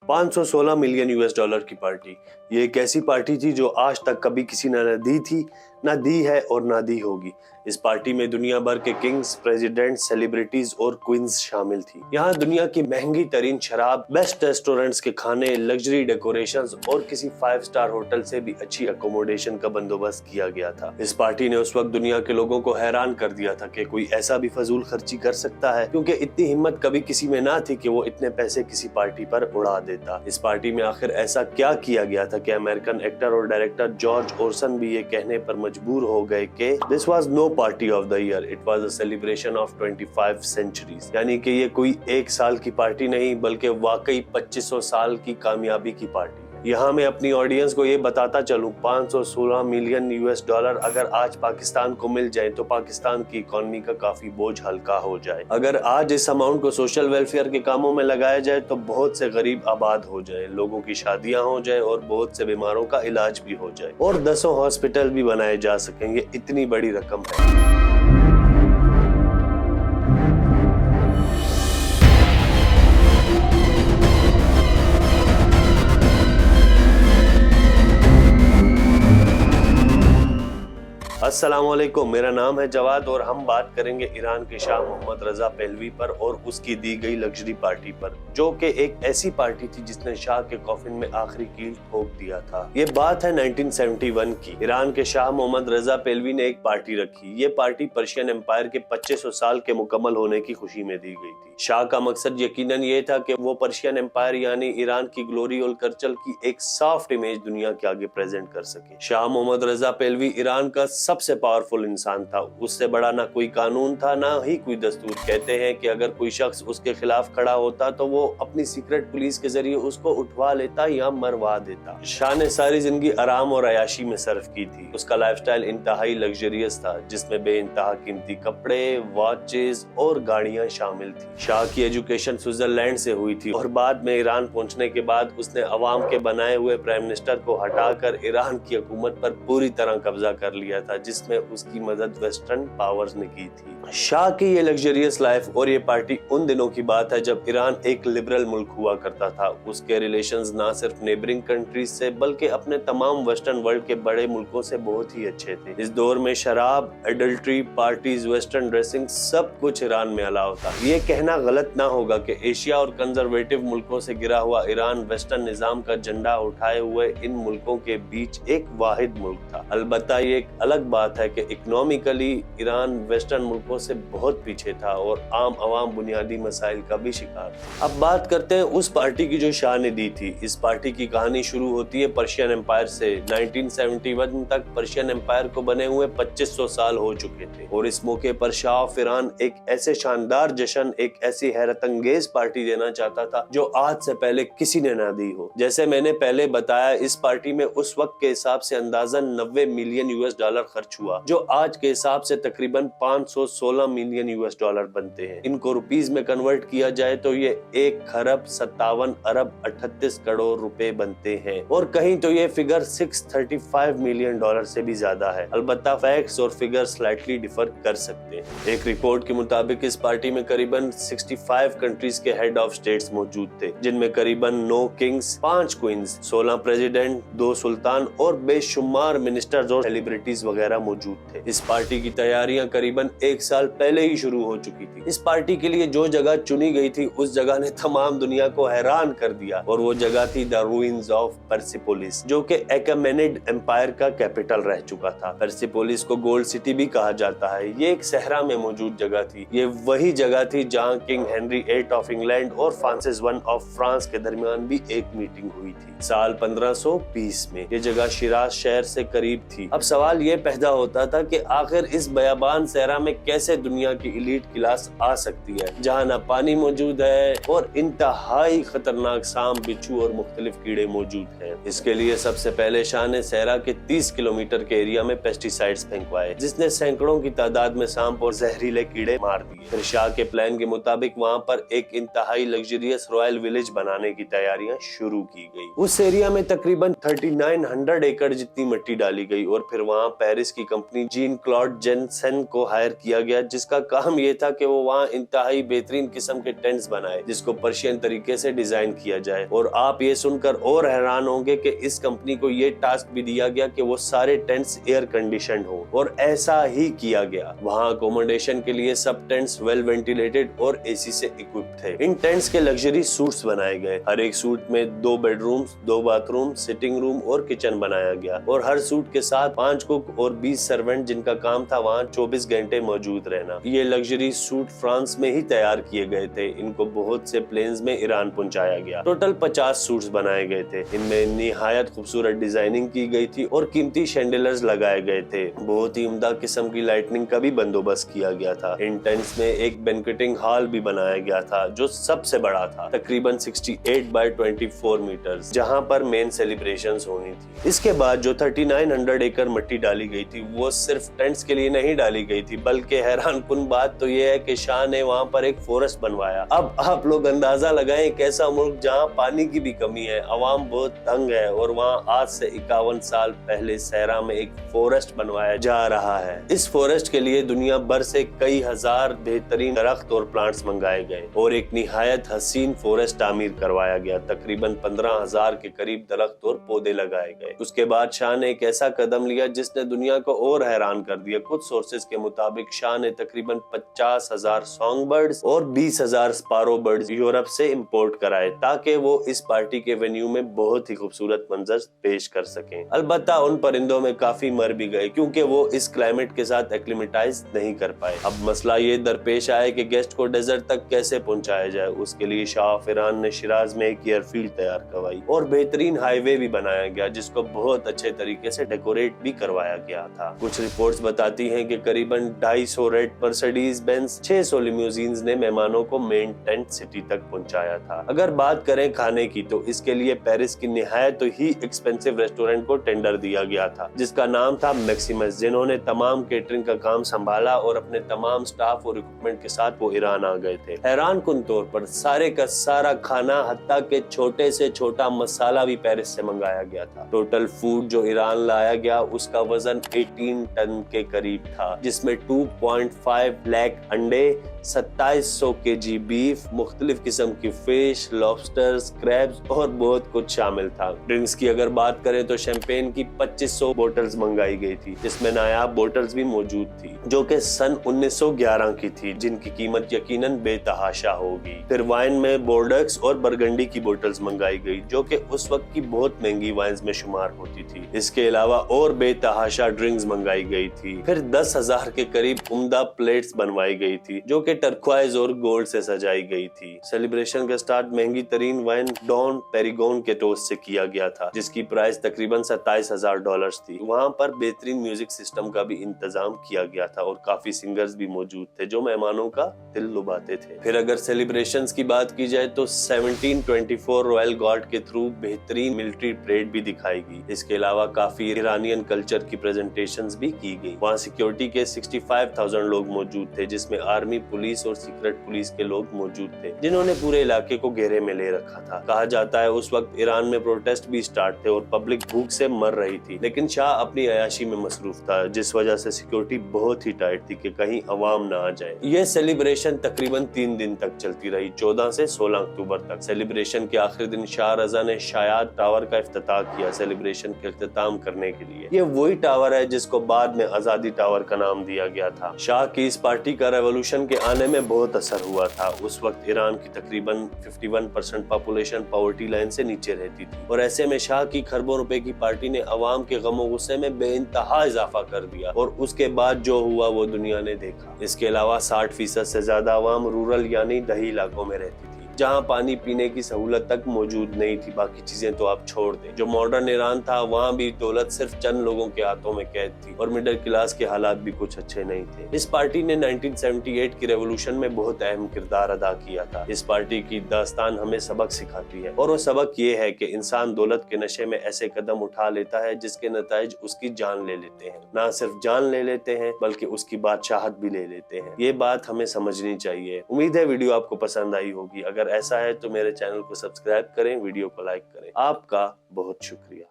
516 million US dollar की party. ये एक ऐसी पार्टी थी जो आज तक कभी किसी ने न दी थी, ना दी है और ना दी होगी। इस पार्टी में दुनिया भर के किंग्स, प्रेसिडेंट, सेलिब्रिटीज और क्वींस शामिल थी। यहाँ दुनिया की महंगी तरीन शराब, बेस्ट रेस्टोरेंट्स के खाने, लग्जरी डेकोरेशंस और किसी 5 स्टार होटल से भी अच्छी अकोमोडेशन का बंदोबस्त किया गया था। इस पार्टी ने उस वक्त दुनिया के लोगों को हैरान कर दिया था कि कोई ऐसा भी फजूल खर्ची कर सकता है, क्योंकि इतनी हिम्मत कभी किसी में ना थी कि वो इतने पैसे किसी पार्टी पर उड़ा देता। इस पार्टी में आखिर ऐसा क्या किया गया था कि अमेरिकन एक्टर और डायरेक्टर जॉर्ज ओरसन भी ये कहने पर मजबूर हो गए कि this was no party of the year, it was a celebration of 25 centuries. यानी कि ये कोई एक साल की पार्टी नहीं बल्कि वाकई 2500 साल की कामयाबी की पार्टी। यहाँ मैं अपनी ऑडियंस को ये बताता चलूं, 516 मिलियन यूएस डॉलर अगर आज पाकिस्तान को मिल जाए तो पाकिस्तान की इकोनॉमी का काफी बोझ हल्का हो जाए। अगर आज इस अमाउंट को सोशल वेलफेयर के कामों में लगाया जाए तो बहुत से गरीब आबाद हो जाए, लोगों की शादियां हो जाए और बहुत से बीमारों का इलाज भी हो जाए और 10 हॉस्पिटल भी बनाए जा सकेंगे। इतनी बड़ी रकम है। अस्सलामुअलैकुम, मेरा नाम है जवाद और हम बात करेंगे ईरान के शाह मोहम्मद रजा पहलवी पर और उसकी दी गई लग्जरी पार्टी पर, जो कि एक ऐसी पार्टी थी जिसने शाह के कॉफिन में आखिरी कील ठोक दिया था। ये बात है 1971 की। ईरान के शाह मोहम्मद रजा पहलवी ने एक पार्टी रखी। ये पार्टी पर्शियन एम्पायर के 2500 साल के मुकम्मल होने की खुशी में दी गई थी। शाह का मकसद यकीनन ये था कि वो पर्शियन एम्पायर यानी ईरान की ग्लोरी और कल्चर की एक सॉफ्ट इमेज दुनिया के आगे प्रेजेंट कर सके। Shah Mohammad Reza Pahlavi Iran का सबसे पावरफुल इंसान था। उससे बड़ा ना कोई कानून था, ना ही कोई दस्तूर। कहते हैं कि अगर कोई शख्स उसके खिलाफ खड़ा होता तो वो अपनी सीक्रेट पुलिस के जरिए उसको उठवा लेता या मरवा देता। शाह ने सारी जिंदगी आराम और अयाशी में सर्फ की थी। उसका लाइफस्टाइल इंतहाई लग्जरियस था, जिसमें बेइंतहा कीमती कपड़े, वॉचेस और गाड़ियां शामिल थी। शाह की एजुकेशन स्विट्जरलैंड से हुई थी और बाद में ईरान पहुंचने के बाद उसने अवाम के बनाए हुए प्राइम मिनिस्टर को हटाकर ईरान की हुकूमत पर पूरी तरह कब्जा कर लिया था, जिसमें उसकी मदद वेस्टर्न पावर्स ने की थी। शाह की ये लग्जरियस लाइफ और ये पार्टी उन दिनों की बात है जब ईरान एक लिबरल मुल्क हुआ करता था। उसके रिलेशंस ना सिर्फ नेबरिंग कंट्रीज से बल्कि अपने तमाम वेस्टर्न वर्ल्ड के बड़े मुल्कों से बहुत ही अच्छे थे। इस दौर में शराब, एडल्ट्री, पार्टीज, वेस्टर्न ड्रेसिंग सब कुछ ईरान में अलाउ था। ये कहना गलत ना होगा कि एशिया और कंजर्वेटिव मुल्कों से गिरा हुआ ईरान वेस्टर्न निजाम का झंडा उठाए हुए इन मुल्कों के बीच एक वाहिद मुल्क था। अलबत्ता ये एक अलग बात है कि इकोनॉमिकली ईरान वेस्टर्न मुल्कों से बहुत पीछे था और आम आवाम बुनियादी मसाइल का भी शिकार था। अब बात करते हैं उस पार्टी की जो शाह ने दी थी। इस पार्टी की कहानी शुरू होती है पर्शियन एम्पायर से। 1971 तक पर्शियन एम्पायर को बने हुए 2500 साल हो चुके थे और इस मौके पर शाह ऑफ ईरान एक ऐसे शानदार जश्न, एक ऐसी हैरत अंगेज पार्टी देना चाहता था जो आज से पहले किसी ने ना दी हो। जैसे मैंने पहले बताया, इस पार्टी में उस वक्त के हिसाब से अंदाजन 90 मिलियन यूएस डॉलर खर्च हुआ, जो आज के हिसाब से तकरीबन 516 मिलियन यूएस डॉलर बनते हैं। इनको रुपीस में कन्वर्ट किया जाए तो ये 1 खरब 57 अरब 38 करोड़ रुपए बनते हैं और कहीं तो ये फिगर 635 मिलियन डॉलर से भी ज्यादा है। अलबत्ता फैक्ट्स और फिगर स्लाइटली डिफर कर सकते हैं। एक रिपोर्ट के मुताबिक इस पार्टी में करीबन 65 कंट्रीज के हेड ऑफ स्टेट्स मौजूद थे, जिनमें करीबन 9 किंग्स, 5 क्वींस, 16 प्रेसिडेंट, 2 सुल्तान और बेशुमार मिनिस्टर्स और सेलिब्रिटीज वगैरह मौजूद थे। इस पार्टी की तैयारियां करीबन 1 साल पहले ही शुरू हो चुकी थी। इस पार्टी के लिए जो जगह चुनी गई थी उस जगह ने तमाम दुनिया को हैरान कर दिया और वो जगह थी द रूइंस ऑफ पर्सिपोलिस, जो कि अकेमेनिड एम्पायर का कैपिटल रह चुका था। पर्सिपोलिस को गोल्ड सिटी भी कहा जाता है। ये एक सहरा में मौजूद जगह थी। ये वही जगह थी जहां किंग हेनरी 8 ऑफ इंग्लैंड और फ्रांसिस 1 ऑफ फ्रांस के दरमियान भी एक मीटिंग हुई थी साल 1520 में। ये जगह शिराज शहर से करीब थी। अब सवाल ये पैदा होता था कि आखिर इस बयाबान सहरा में कैसे दुनिया की एलीट क्लास आ सकती है, जहां ना पानी मौजूद है और इंतहाई खतरनाक सांप, बिच्छू और मुख्तलिफ कीड़े मौजूद हैं। इसके लिए सबसे पहले शाह ने सहरा के 30 किलोमीटर के एरिया में पेस्टिसाइड्स फेंकवाए, जिसने सैकड़ों की तादाद में सांप और जहरीले कीड़े मार दिए। फिर शाह के प्लान के मुताबिक वहां पर एक इंतहाई लग्जरियस रॉयल विलेज बनाने की तैयारियां शुरू की गई। उस एरिया में तकरीबन 3900 एकड़ जितनी मिट्टी डाली गई और फिर वहां पेरिस की कंपनी जीन क्लॉड जेनसेन को हायर किया गया, जिसका काम ये था कि वो वहाँ इंतहाई बेहतरीन किस्म के टेंट्स बनाए जिसको पर्शियन तरीके से डिजाइन किया जाए। और आप ये सुनकर और हैरान होंगे कि इस कंपनी को ये टास्क भी दिया गया कि वो सारे टेंट्स एयर कंडीशनड हो, और ऐसा ही किया गया। वहाँ अकोमोडेशन के लिए सब टेंट्स वेल वेंटिलेटेड और एसी से इक्विप्ड थे। इन टेंट्स के लग्जरी सूट्स बनाए गए। हर एक सूट में 2 बेडरूम्स, 2 बाथरूम, सिटिंग रूम और किचन बनाया गया, और हर सूट के साथ 5 कुक और 20 सर्वेंट जिनका काम था वहाँ 24 घंटे मौजूद रहना। ये लग्जरी सूट फ्रांस में ही तैयार किए गए थे। इनको बहुत से प्लेन्स में ईरान पहुंचाया गया। टोटल 50 सूट्स बनाए गए थे। इनमें निहायत खूबसूरत डिजाइनिंग की गई थी और कीमती शैंडलर्स लगाए गए थे। बहुत ही उम्दा किस्म की लाइटनिंग का भी बंदोबस्त किया गया था। इन टेंट्स में एक बैंक्वेटिंग हॉल भी बनाया गया था जो सबसे बड़ा था, तकरीबन 68 बाय 24 मीटर्स, जहां पर मेन सेलिब्रेशंस होनी थी। इसके बाद जो 3900 एकड़ मिट्टी डाली गई थी वो सिर्फ टेंट्स के लिए नहीं डाली गई थी, बल्कि हैरानकुन बात तो ये है कि शाह ने वहां पर एक फॉरेस्ट बनवाया। अब आप लोग अंदाजा लगाएं, एक ऐसा मुल्क जहां पानी की भी कमी है, अवाम बहुत तंग है, और वहां आज से 51 साल पहले सहरा में एक फॉरेस्ट बनवाया जा रहा है। इस फॉरेस्ट के लिए दुनिया भर से कई हजार बेहतरीन दरख्त और प्लांट्स मंगाए गए और एक निहायत हसीन फॉरेस्ट तामीर करवाया गया। तकरीबन 15,000 के करीब दरख्त और पौधे लगाए गए। उसके बाद शाह ने एक ऐसा कदम लिया जिसने दुनिया को और हैरान कर दिया। कुछ सोर्सेज के मुताबिक शाह ने तकरीबन 50,000 सॉन्ग बर्ड्स और 20,000 स्पारो बर्ड्स यूरोप से इंपोर्ट कराए ताकि वो इस पार्टी के वेन्यू में बहुत ही खूबसूरत मंजर पेश कर सकें। अलबत्ता उन परिंदों में काफी मर भी गए क्योंकि वो इस क्लाइमेट के साथ एक्लिमेटाइज नहीं कर पाए। अब मसला ये दरपेश आया कि गेस्ट को डेजर्ट तक कैसे पहुंचाया जाए। उसके लिए शाह ऑफ ईरान ने शिराज में एक एयरफील्ड तैयार करवाई और बेहतरीन हाईवे भी बनाया गया जिसको बहुत अच्छे तरीके से डेकोरेट भी करवाया गया था। कुछ रिपोर्ट्स बताती हैं कि करीबन 250 रेड मर्सिडीज बेंज, 600 लिम्यूजीन्स ने मेहमानों को मेन टेंट सिटी तक पहुंचाया था। अगर बात करें खाने की तो इसके लिए पेरिस की निहायत ही एक्सपेंसिव रेस्टोरेंट को टेंडर दिया गया था जिसका नाम था मैक्सिमस, जिन्होंने तमाम केटरिंग का काम संभाला और अपने तमाम स्टाफ और इक्विपमेंट के साथ वो ईरान आ गए थे। हैरान कुन तौर पर सारे का सारा खाना हत्ता के छोटे से छोटा मसाला भी पेरिस से मंगाया गया था। टोटल फूड जो ईरान लाया गया उसका वजन 18 टन के करीब था, जिसमें 2.5 लाख अंडे, 2700 केजी बीफ, मुख्तलिफ किस्म की फिश, लॉबस्टर्स, क्रैब्स और बहुत कुछ शामिल था। ड्रिंक्स की अगर बात करें तो शैंपेन की 2500 बोतल्स मंगाई गई थी, जिसमें नायाब बोतल्स भी मौजूद थी जो कि सन 1911 की थी, जिनकी कीमत यकीनन बेतहाशा होगी। फिर वाइन में बोर्डक्स और बरगंडी की बोतल्स मंगाई गई जो कि उस वक्त की बहुत महंगी वाइन्स में शुमार होती थी। इसके अलावा और बेतहाशा ड्रिंक्स मंगाई गई थी। फिर 10,000 के करीब उम्दा प्लेट्स बनवाई गई थी जो कि टर्क्वाइज और गोल्ड से सजाई गई थी। सेलिब्रेशन का स्टार्ट महंगी तरीन वाइन डॉन पेरिगोन के टोस्ट से किया गया था जिसकी प्राइस तकरीबन $27,000 थी। वहाँ पर बेहतरीन म्यूजिक सिस्टम का भी इंतजाम किया गया था और काफी सिंगर्स भी मौजूद थे जो मेहमानों का दिल लुभाते थे। फिर अगर सेलिब्रेशंस की बात की जाए तो 1724 रॉयल गार्ड के थ्रू बेहतरीन मिलिट्री परेड भी दिखाई गई। इसके अलावा काफी ईरानियन कल्चर की प्रेजेंटेशंस भी की गई। वहाँ सिक्योरिटी के 65,000 लोग मौजूद थे जिसमें आर्मी, पुलिस और सीक्रेट पुलिस के लोग मौजूद थे जिन्होंने पूरे इलाके को घेरे में ले रखा था। कहा जाता है उस वक्त ईरान में प्रोटेस्ट भी स्टार्ट थे और पब्लिक भूख से मर रही थी, लेकिन शाह अपनी अयाशी में मसरूफ था जिस वजह से सिक्योरिटी बहुत ही टाइट थी कि कहीं अवाम ना आ जाए। यह सेलिब्रेशन तकरीबन 3 दिन तक चलती रही, 14 से 16 अक्टूबर तक। सेलिब्रेशन के आखिरी दिन शाह रजा ने शायाद टावर का इफ्तिताह किया सेलिब्रेशन के इख्तिताम करने के लिए। ये वही टावर है जिसको बाद में आजादी टावर का नाम दिया गया था। शाह की इस पार्टी का रेवोल्यूशन के आने में बहुत असर हुआ था। उस वक्त ईरान की तकरीबन 51% पॉपुलेशन पॉवर्टी लाइन से नीचे रहती थी और ऐसे में शाह की खरबों रुपए की पार्टी ने अवाम के गमो गुस्से में बेइंतहा इजाफा कर दिया और उसके बाद जो हुआ वो दुनिया ने देखा। इसके अलावा 60% से ज्यादा अवाम रूरल यानी दही इलाकों में रहती थी जहां पानी पीने की सहूलत तक मौजूद नहीं थी। बाकी चीजें तो आप छोड़ दें। जो मॉडर्न ईरान था वहां भी दौलत सिर्फ चंद लोगों के हाथों में कैद थी और मिडिल क्लास के हालात भी कुछ अच्छे नहीं थे। इस पार्टी ने 1978 की रेवोल्यूशन में बहुत अहम किरदार अदा किया था। इस पार्टी की दास्तान हमें सबक सिखाती है और वो सबक ये है कि इंसान दौलत के नशे में ऐसे कदम उठा लेता है जिसके नताइज उसकी जान ले लेते हैं। ना सिर्फ जान ले लेते हैं बल्कि उसकी बादशाहत भी ले लेते हैं। ये बात हमें समझनी चाहिए। उम्मीद है वीडियो आपको पसंद आई होगी। अगर ऐसा है तो मेरे चैनल को सब्सक्राइब करें, वीडियो को लाइक करें। आपका बहुत शुक्रिया।